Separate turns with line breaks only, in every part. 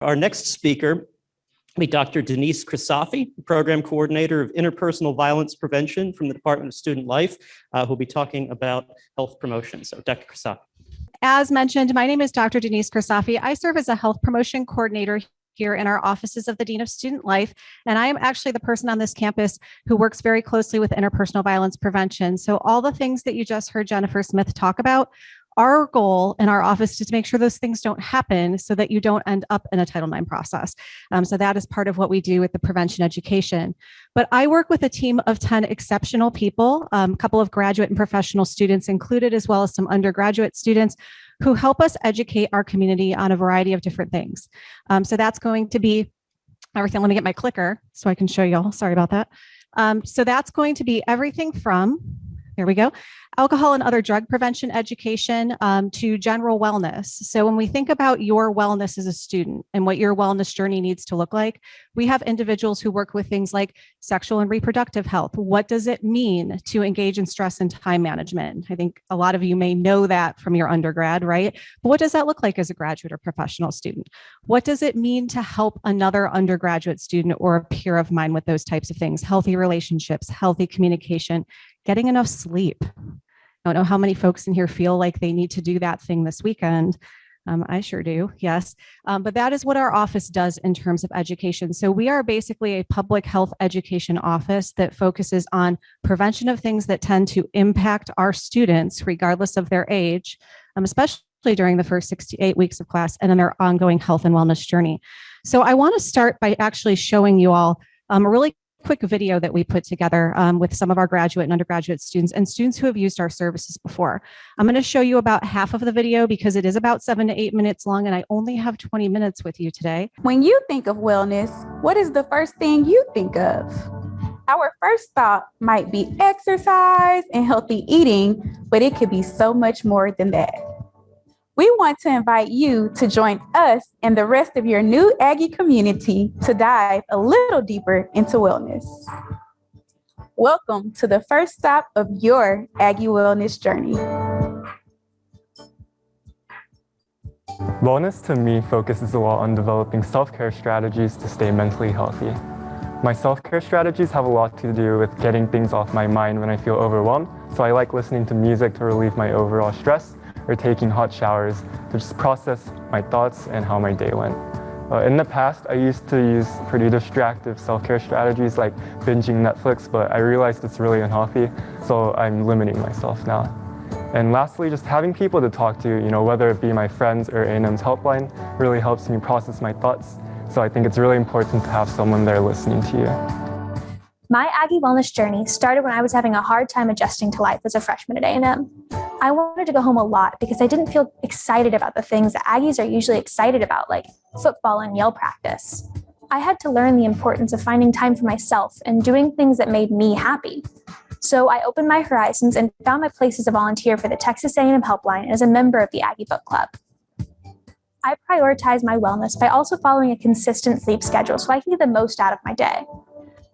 Our next speaker will be Dr. Denise Crisafi, Program Coordinator of Interpersonal Violence Prevention from the Department of Student Life, who'll be talking about health promotion. So Dr. Crisafi.
As mentioned, my name is Dr. Denise Crisafi. I serve as a health promotion coordinator here in our offices of the Dean of Student Life. And I am actually the person on this campus who works very closely with interpersonal violence prevention. So all the things that you just heard Jennifer Smith talk about, our goal in our office is to make sure those things don't happen so that you don't end up in a Title IX process. So that is part of what we do with the prevention education. But I work with a team of 10 exceptional people, a couple of graduate and professional students included, as well as some undergraduate students who help us educate our community on a variety of different things. So that's going to be everything. Let me get my clicker so I can show you all. Sorry about that. So that's going to be everything from, here we go, alcohol and other drug prevention education to general wellness. So when we think about your wellness as a student and what your wellness journey needs to look like, we have individuals who work with things like sexual and reproductive health. What does it mean to engage in stress and time management? I think a lot of you may know that from your undergrad, right? But what does that look like as a graduate or professional student? What does it mean to help another undergraduate student or a peer of mine with those types of things? Healthy relationships, healthy communication, getting enough sleep. I don't know how many folks in here feel like they need to do that thing this weekend. I sure do, yes. But that is what our office does in terms of education. So we are basically a public health education office that focuses on prevention of things that tend to impact our students, regardless of their age, especially during the first 6 to 8 weeks of class and in their ongoing health and wellness journey. So I want to start by actually showing you all a really quick video that we put together with some of our graduate and undergraduate students and students who have used our services before. I'm going to show you about half of the video because it is about 7 to 8 minutes long and I only have 20 minutes with you today.
When you think of wellness, what is the first thing you think of? Our first thought might be exercise and healthy eating, but it could be so much more than that. We want to invite you to join us and the rest of your new Aggie community to dive a little deeper into wellness. Welcome to the first stop of your Aggie wellness journey.
Wellness to me focuses a lot on developing self-care strategies to stay mentally healthy. My self-care strategies have a lot to do with getting things off my mind when I feel overwhelmed, so I like listening to music to relieve my overall stress or taking hot showers to just process my thoughts and how my day went. In the past, I used to use pretty distractive self-care strategies like binging Netflix, but I realized it's really unhealthy, so I'm limiting myself now. And lastly, just having people to talk to, whether it be my friends or A&M's helpline, really helps me process my thoughts. So I think it's really important to have someone there listening to you.
My Aggie wellness journey started when I was having a hard time adjusting to life as a freshman at A&M. I wanted to go home a lot because I didn't feel excited about the things that Aggies are usually excited about, like football and yell practice. I had to learn the importance of finding time for myself and doing things that made me happy. So I opened my horizons and found my place as a volunteer for the Texas A&M Helpline as a member of the Aggie Book Club. I prioritize my wellness by also following a consistent sleep schedule so I can get the most out of my day.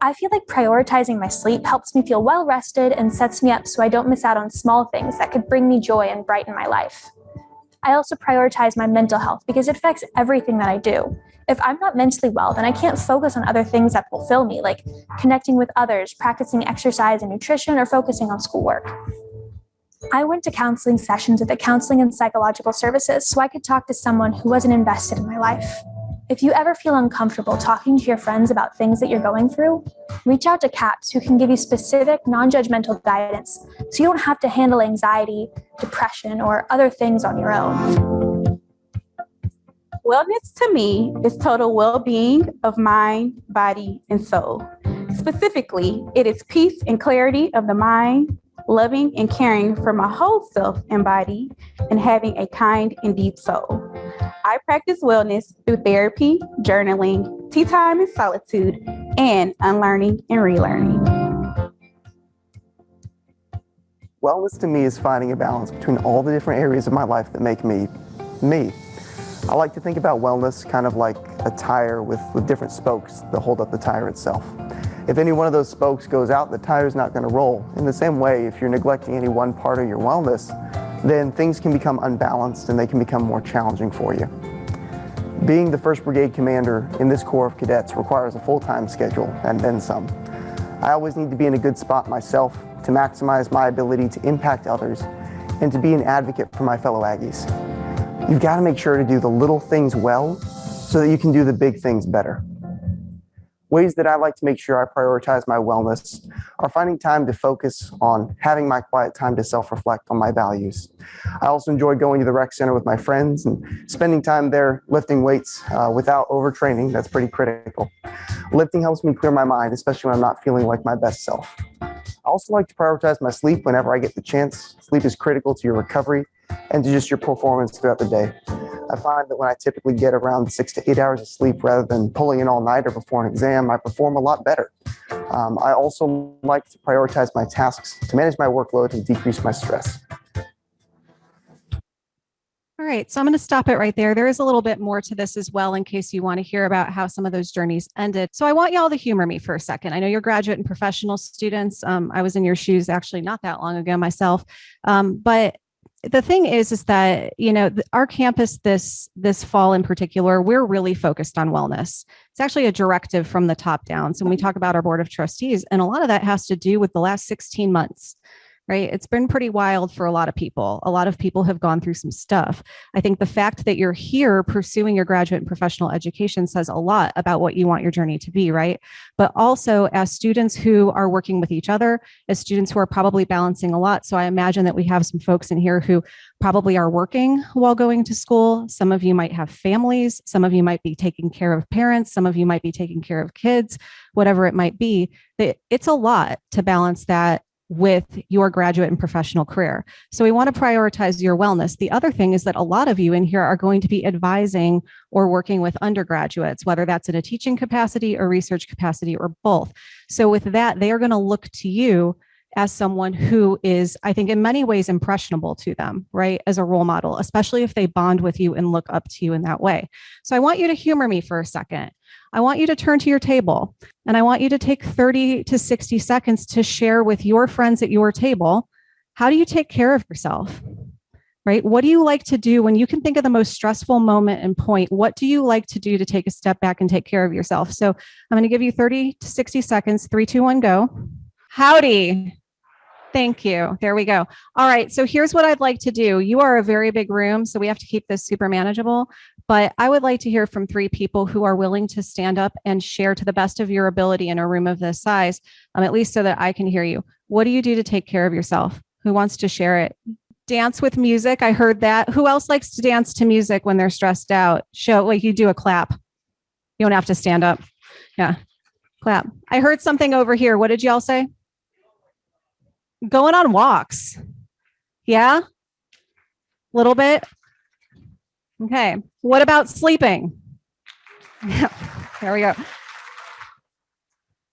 I feel like prioritizing my sleep helps me feel well rested and sets me up so I don't miss out on small things that could bring me joy and brighten my life. I also prioritize my mental health because it affects everything that I do. If I'm not mentally well, then I can't focus on other things that fulfill me, like connecting with others, practicing exercise and nutrition, or focusing on schoolwork. I went to counseling sessions at the Counseling and Psychological Services so I could talk to someone who wasn't invested in my life. If you ever feel uncomfortable talking to your friends about things that you're going through, reach out to CAPS who can give you specific, non-judgmental guidance so you don't have to handle anxiety, depression, or other things on your own.
Wellness to me is total well-being of mind, body, and soul. Specifically, it is peace and clarity of the mind, loving and caring for my whole self and body, and having a kind and deep soul. I practice wellness through therapy, journaling, tea time in solitude, and unlearning and relearning.
Wellness to me is finding a balance between all the different areas of my life that make me, me. I like to think about wellness kind of like a tire with different spokes that hold up the tire itself. If any one of those spokes goes out, the tire's not going to roll. In the same way, if you're neglecting any one part of your wellness, then things can become unbalanced and they can become more challenging for you. Being the 1st Brigade Commander in this Corps of Cadets requires a full-time schedule and then some. I always need to be in a good spot myself to maximize my ability to impact others and to be an advocate for my fellow Aggies. You've got to make sure to do the little things well so that you can do the big things better. Ways that I like to make sure I prioritize my wellness are finding time to focus on having my quiet time to self-reflect on my values. I also enjoy going to the rec center with my friends and spending time there lifting weights without overtraining. That's pretty critical. Lifting helps me clear my mind, especially when I'm not feeling like my best self. I also like to prioritize my sleep whenever I get the chance. Sleep is critical to your recovery and to just your performance throughout the day. I find that when I typically get around 6 to 8 hours of sleep rather than pulling an all-nighter before an exam, I perform a lot better. I also like to prioritize my tasks to manage my workload and decrease my stress.
All right, so I'm going to stop it right there. There is a little bit more to this as well in case you want to hear about how some of those journeys ended. So I want y'all to humor me for a second. I know you're graduate and professional students. I was in your shoes actually not that long ago myself. But the thing is that, you know, our campus this fall in particular, we're really focused on wellness. It's actually a directive from the top down. So when we talk about our board of trustees, and a lot of that has to do with the last 16 months. Right? It's been pretty wild for a lot of people. A lot of people have gone through some stuff. I think the fact that you're here pursuing your graduate and professional education says a lot about what you want your journey to be, right? But also as students who are working with each other, as students who are probably balancing a lot. So I imagine that we have some folks in here who probably are working while going to school. Some of you might have families. Some of you might be taking care of parents. Some of you might be taking care of kids, whatever it might be. It's a lot to balance that with your graduate and professional career. So we want to prioritize your wellness. The other thing is that a lot of you in here are going to be advising or working with undergraduates, whether that's in a teaching capacity or research capacity or both. So with that, they are going to look to you as someone who is, I think, in many ways impressionable to them, right? As a role model, especially if they bond with you and look up to you in that way. So I want you to humor me for a second. I want you to turn to your table and I want you to take 30 to 60 seconds to share with your friends at your table. How do you take care of yourself? Right? What do you like to do when you can think of the most stressful moment and point? What do you like to do to take a step back and take care of yourself? So I'm going to give you 30 to 60 seconds. 3, 2, 1, go. Howdy. Thank you. There we go. All right. So here's what I'd like to do. You are a very big room, so we have to keep this super manageable. But I would like to hear from 3 people who are willing to stand up and share to the best of your ability in a room of this size, at least so that I can hear you. What do you do to take care of yourself? Who wants to share it? Dance with music. I heard that. Who else likes to dance to music when they're stressed out? Show, like you do a clap. You don't have to stand up. Yeah. Clap. I heard something over here. What did y'all say? Going on walks. Yeah? A little bit? Okay. What about sleeping? There we go.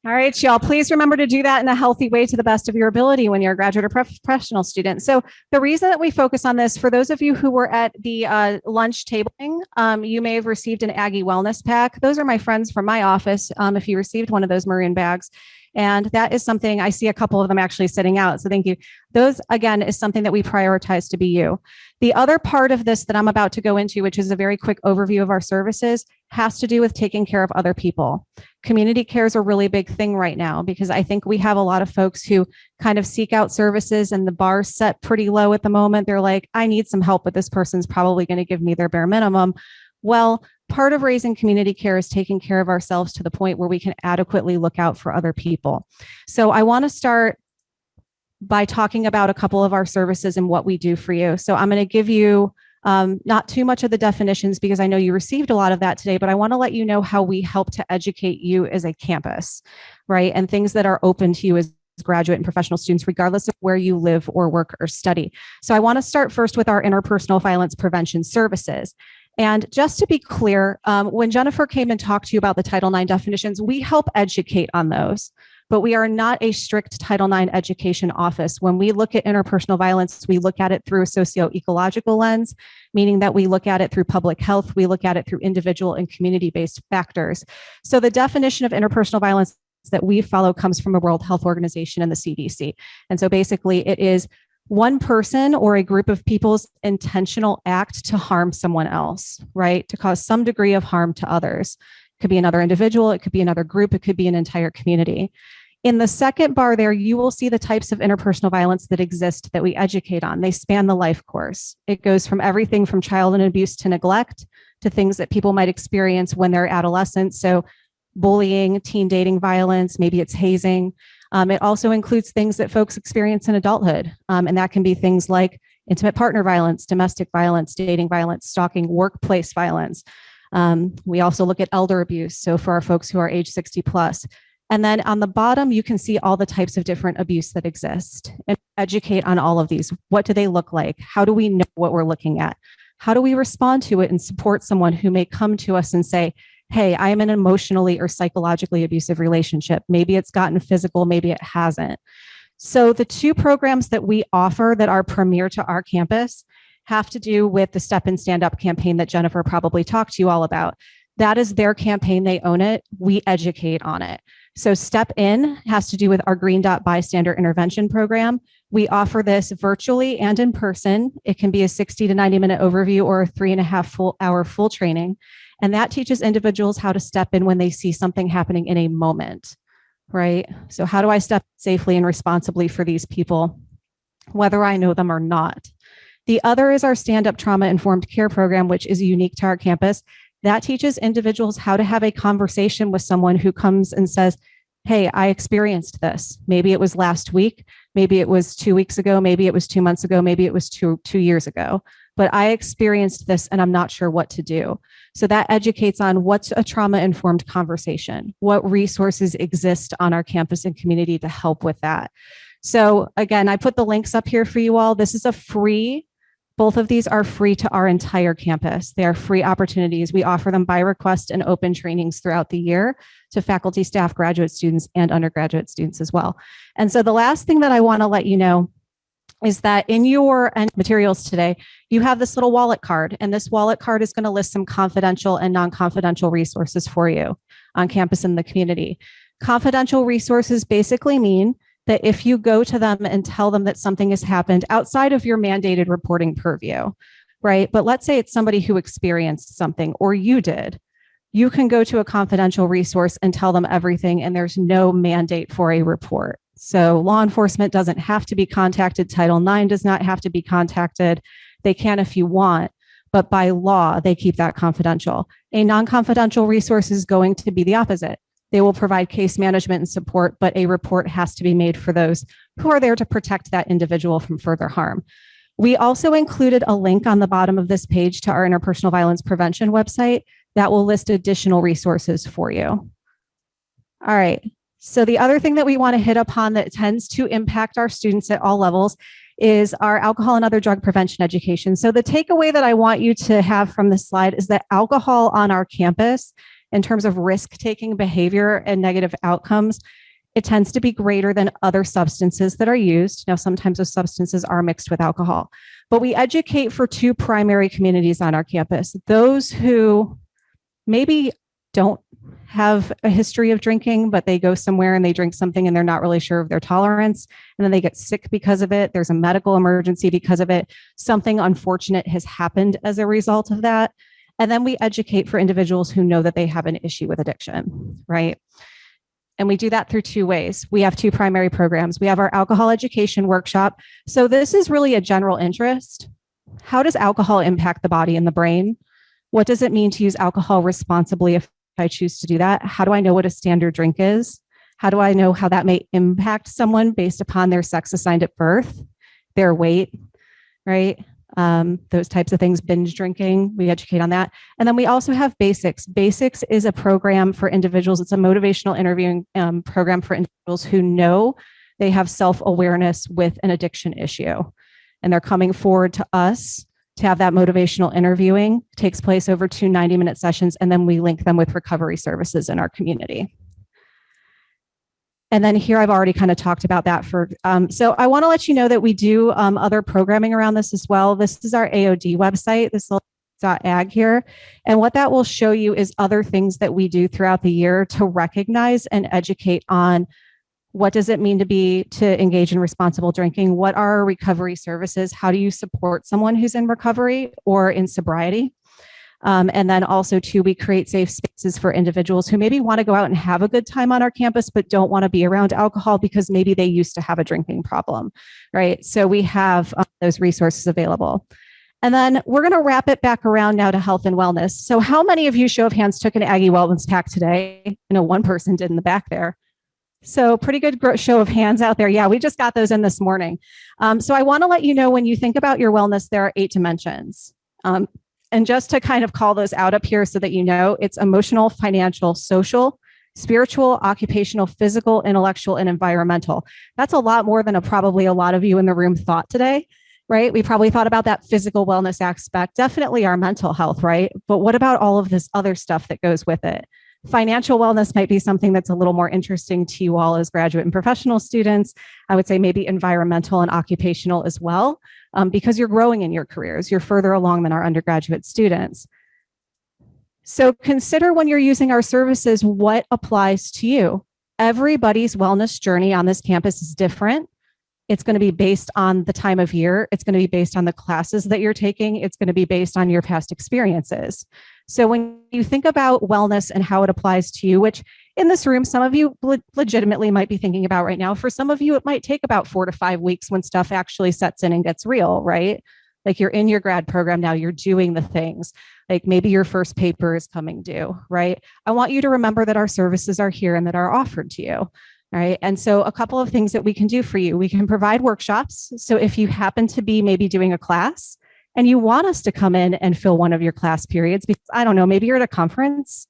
All right, y'all, please remember to do that in a healthy way to the best of your ability when you're a graduate or professional student. So the reason that we focus on this, for those of you who were at the lunch tabling, you may have received an Aggie Wellness Pack. Those are my friends from my office, if you received one of those maroon bags. And that is something, I see a couple of them actually sitting out. So thank you. Those, again, is something that we prioritize to be you. The other part of this that I'm about to go into, which is a very quick overview of our services, has to do with taking care of other people. Community care is a really big thing right now because I think we have a lot of folks who kind of seek out services and the bar's set pretty low at the moment. They're like, I need some help, but this person's probably going to give me their bare minimum. Well, part of raising community care is taking care of ourselves to the point where we can adequately look out for other people. So I want to start by talking about a couple of our services and what we do for you. So I'm going to give you not too much of the definitions because I know you received a lot of that today, but I want to let you know how we help to educate you as a campus, right? And things that are open to you as graduate and professional students, regardless of where you live or work or study. So I want to start first with our interpersonal violence prevention services. And just to be clear, when Jennifer came and talked to you about the Title IX definitions, we help educate on those, but we are not a strict Title IX education office. When we look at interpersonal violence, we look at it through a socio-ecological lens, meaning that we look at it through public health, we look at it through individual and community-based factors. So the definition of interpersonal violence that we follow comes from the World Health Organization and the CDC. And so basically it is one person or a group of people's intentional act to harm someone else, right? To cause some degree of harm to others. It could be another individual, it could be another group, it could be an entire community. In the second bar there, you will see the types of interpersonal violence that exist that we educate on. They span the life course. It goes from everything from child abuse to neglect to things that people might experience when they're adolescents. So bullying, teen dating violence, maybe it's hazing. It also includes things that folks experience in adulthood. And that can be things like intimate partner violence, domestic violence, dating violence, stalking, workplace violence. We also look at elder abuse. So for our folks who are age 60 plus. And then on the bottom, you can see all the types of different abuse that exist and educate on all of these. What do they look like? How do we know what we're looking at? How do we respond to it and support someone who may come to us and say, hey, I am in an emotionally or psychologically abusive relationship. Maybe it's gotten physical, maybe it hasn't. So the two programs that we offer that are premier to our campus have to do with the Step and Stand Up campaign that Jennifer probably talked to you all about. That is their campaign. They own it. We educate on it. So Step In has to do with our Green Dot Bystander Intervention Program. We offer this virtually and in person. It can be a 60 to 90 minute overview or a 3.5 hour full training. And that teaches individuals how to step in when they see something happening in a moment, right? So how do I step safely and responsibly for these people, whether I know them or not? The other is our Stand Up Trauma Informed Care Program, which is unique to our campus. That teaches individuals how to have a conversation with someone who comes and says, hey, I experienced this. Maybe it was last week. Maybe it was 2 weeks ago. Maybe it was 2 months ago. Maybe it was two years ago. But I experienced this and I'm not sure what to do. So that educates on what's a trauma-informed conversation, what resources exist on our campus and community to help with that. So again, I put the links up here for you all. This is a free, both of these are free to our entire campus. They are free opportunities. We offer them by request and open trainings throughout the year to faculty, staff, graduate students, and undergraduate students as well. And so the last thing that I want to let you know is that in your materials today, you have this little wallet card, and this wallet card is going to list some confidential and non-confidential resources for you on campus and the community. Confidential resources basically mean that if you go to them and tell them that something has happened outside of your mandated reporting purview, right? But let's say it's somebody who experienced something or you did, you can go to a confidential resource and tell them everything, and there's no mandate for a report. So law enforcement doesn't have to be contacted. Title IX does not have to be contacted. They can if you want, but by law, they keep that confidential. A non-confidential resource is going to be the opposite. They will provide case management and support, but a report has to be made for those who are there to protect that individual from further harm. We also included a link on the bottom of this page to our interpersonal violence prevention website that will list additional resources for you. All right. So the other thing that we want to hit upon that tends to impact our students at all levels is our alcohol and other drug prevention education. So the takeaway that I want you to have from this slide is that alcohol on our campus, in terms of risk-taking behavior and negative outcomes, it tends to be greater than other substances that are used. Now, sometimes those substances are mixed with alcohol, but we educate for two primary communities on our campus. Those who maybe don't have a history of drinking, but they go somewhere and they drink something and they're not really sure of their tolerance, and then they get sick because of it. There's a medical emergency because of it. Something unfortunate has happened as a result of that. And then we educate for individuals who know that they have an issue with addiction, right? And we do that through two ways. We have two primary programs. We have our alcohol education workshop. So this is really a general interest. How does alcohol impact the body and the brain? What does it mean to use alcohol responsibly if I choose to do that? How do I know what a standard drink is? How do I know how that may impact someone based upon their sex assigned at birth, their weight, right? Those types of things, binge drinking, we educate on that. And then we also have Basics. Basics is a program for individuals. It's a motivational interviewing program for individuals who know they have self-awareness with an addiction issue. And they're coming forward to us to have that motivational interviewing. It takes place over 2 90-minute sessions, and then we link them with recovery services in our community. And then here I've already kind of talked about that so I want to let you know that we do other programming around this as well. This is our AOD website, this little .ag here. And what that will show you is other things that we do throughout the year to recognize and educate on What does it mean to engage in responsible drinking? What are our recovery services? How do you support someone who's in recovery or in sobriety? And then also too, we create safe spaces for individuals who maybe want to go out and have a good time on our campus, but don't want to be around alcohol because maybe they used to have a drinking problem, right? So we have those resources available. And then we're going to wrap it back around now to health and wellness. So how many of you, show of hands, took an Aggie Wellness Pack today? I know one person did in the back there. So pretty good show of hands out there. Yeah, we just got those in this morning. So I want to let you know, when you think about your wellness, there are 8 dimensions. And just to kind of call those out up here so that you know, it's emotional, financial, social, spiritual, occupational, physical, intellectual, and environmental. That's a lot more than probably a lot of you in the room thought today, right? We probably thought about that physical wellness aspect, definitely our mental health, right? But what about all of this other stuff that goes with it? Financial wellness might be something that's a little more interesting to you all as graduate and professional students. I would say maybe environmental and occupational as well, because you're growing in your careers. You're further along than our undergraduate students. So consider, when you're using our services, what applies to you. Everybody's wellness journey on this campus is different. It's going to be based on the time of year. It's going to be based on the classes that you're taking. It's going to be based on your past experiences. So when you think about wellness and how it applies to you, which in this room, some of you legitimately might be thinking about right now, for some of you, it might take about 4 to 5 weeks when stuff actually sets in and gets real, right? Like you're in your grad program now, you're doing the things, like maybe your first paper is coming due, right? I want you to remember that our services are here and that are offered to you. Right. And so a couple of things that we can do for you. We can provide workshops. So if you happen to be maybe doing a class and you want us to come in and fill one of your class periods, because I don't know, maybe you're at a conference,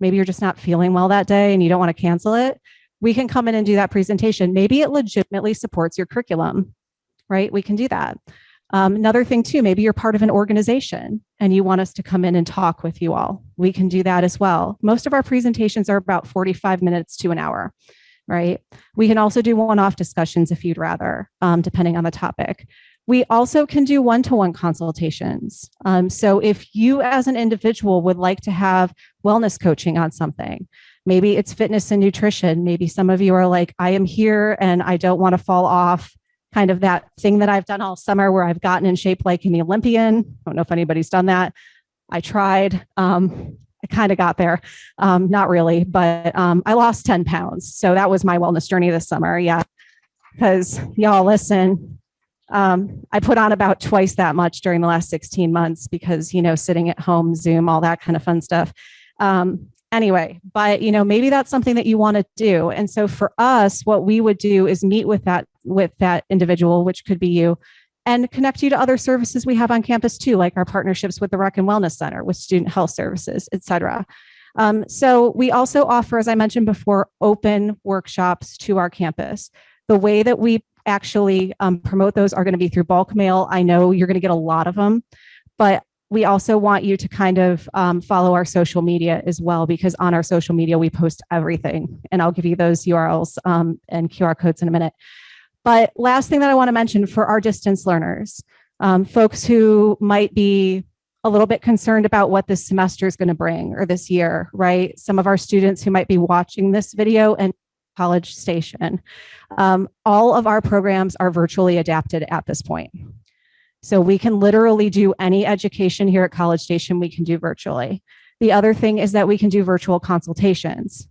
maybe you're just not feeling well that day and you don't want to cancel it, we can come in and do that presentation. Maybe it legitimately supports your curriculum, right? We can do that. Another thing too, maybe you're part of an organization and you want us to come in and talk with you all. We can do that as well. Most of our presentations are about 45 minutes to an hour. Right? We can also do one-off discussions if you'd rather, depending on the topic. We also can do one-to-one consultations. So if you as an individual would like to have wellness coaching on something, maybe it's fitness and nutrition. Maybe some of you are like, I am here and I don't want to fall off, kind of that thing that I've done all summer where I've gotten in shape like an Olympian. I don't know if anybody's done that. I tried. I kind of got there. Not really, but I lost 10 pounds. So that was my wellness journey this summer. Yeah. Because y'all listen, I put on about twice that much during the last 16 months because, sitting at home, Zoom, all that kind of fun stuff. Anyway, but, maybe that's something that you want to do. And so for us, what we would do is meet with that individual, which could be you, and connect you to other services we have on campus too, like our partnerships with the Rec and Wellness Center, with student health services, et cetera. So we also offer, as I mentioned before, open workshops to our campus. The way that we actually promote those are going to be through bulk mail. I know you're going to get a lot of them, but we also want you to kind of follow our social media as well, because on our social media, we post everything. And I'll give you those URLs and QR codes in a minute. But last thing that I want to mention for our distance learners, folks who might be a little bit concerned about what this semester is going to bring or this year, right? Some of our students who might be watching this video and College Station, all of our programs are virtually adapted at this point. So we can literally do any education here at College Station, we can do virtually. The other thing is that we can do virtual consultations.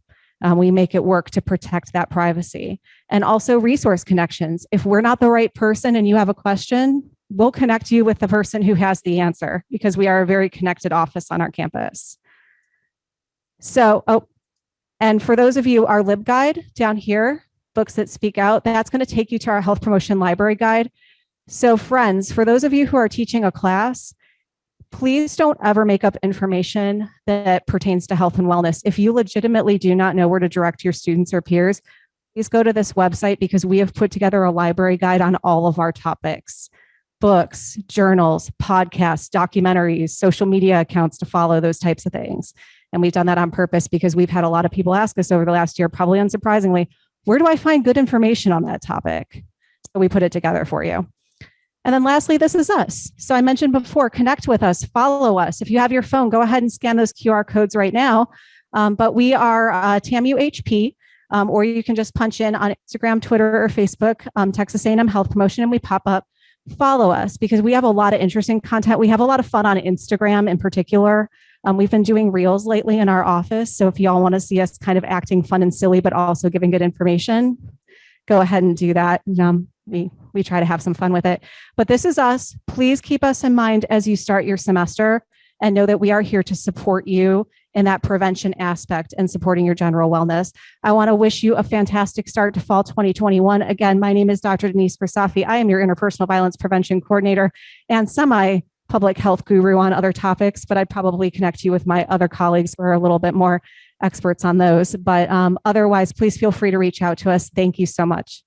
We make it work to protect that privacy, and also resource connections. If we're not the right person and you have a question, we'll connect you with the person who has the answer, because we are a very connected office on our campus. So, and for those of you, our LibGuide down here, Books That Speak Out, that's going to take you to our health promotion library guide. So friends, for those of you who are teaching a class, please don't ever make up information that pertains to health and wellness. If you legitimately do not know where to direct your students or peers, please go to this website, because we have put together a library guide on all of our topics: books, journals, podcasts, documentaries, social media accounts to follow, those types of things. And we've done that on purpose because we've had a lot of people ask us over the last year, probably unsurprisingly, where do I find good information on that topic? So we put it together for you. And then lastly, this is us. So I mentioned before, connect with us, follow us. If you have your phone, go ahead and scan those QR codes right now. But we are TAMU HP. or you can just punch in on Instagram, Twitter, or Facebook, Texas A&M Health Promotion, and we pop up. Follow us because we have a lot of interesting content. We have a lot of fun on Instagram in particular. We've been doing reels lately in our office. So if y'all want to see us kind of acting fun and silly, but also giving good information, go ahead and do that. We try to have some fun with it. But this is us. Please keep us in mind as you start your semester and know that we are here to support you in that prevention aspect and supporting your general wellness. I want to wish you a fantastic start to fall 2021. Again, my name is Dr. Denise Versafi. I am your interpersonal violence prevention coordinator and semi-public health guru on other topics, but I'd probably connect you with my other colleagues who are a little bit more experts on those. But otherwise, please feel free to reach out to us. Thank you so much.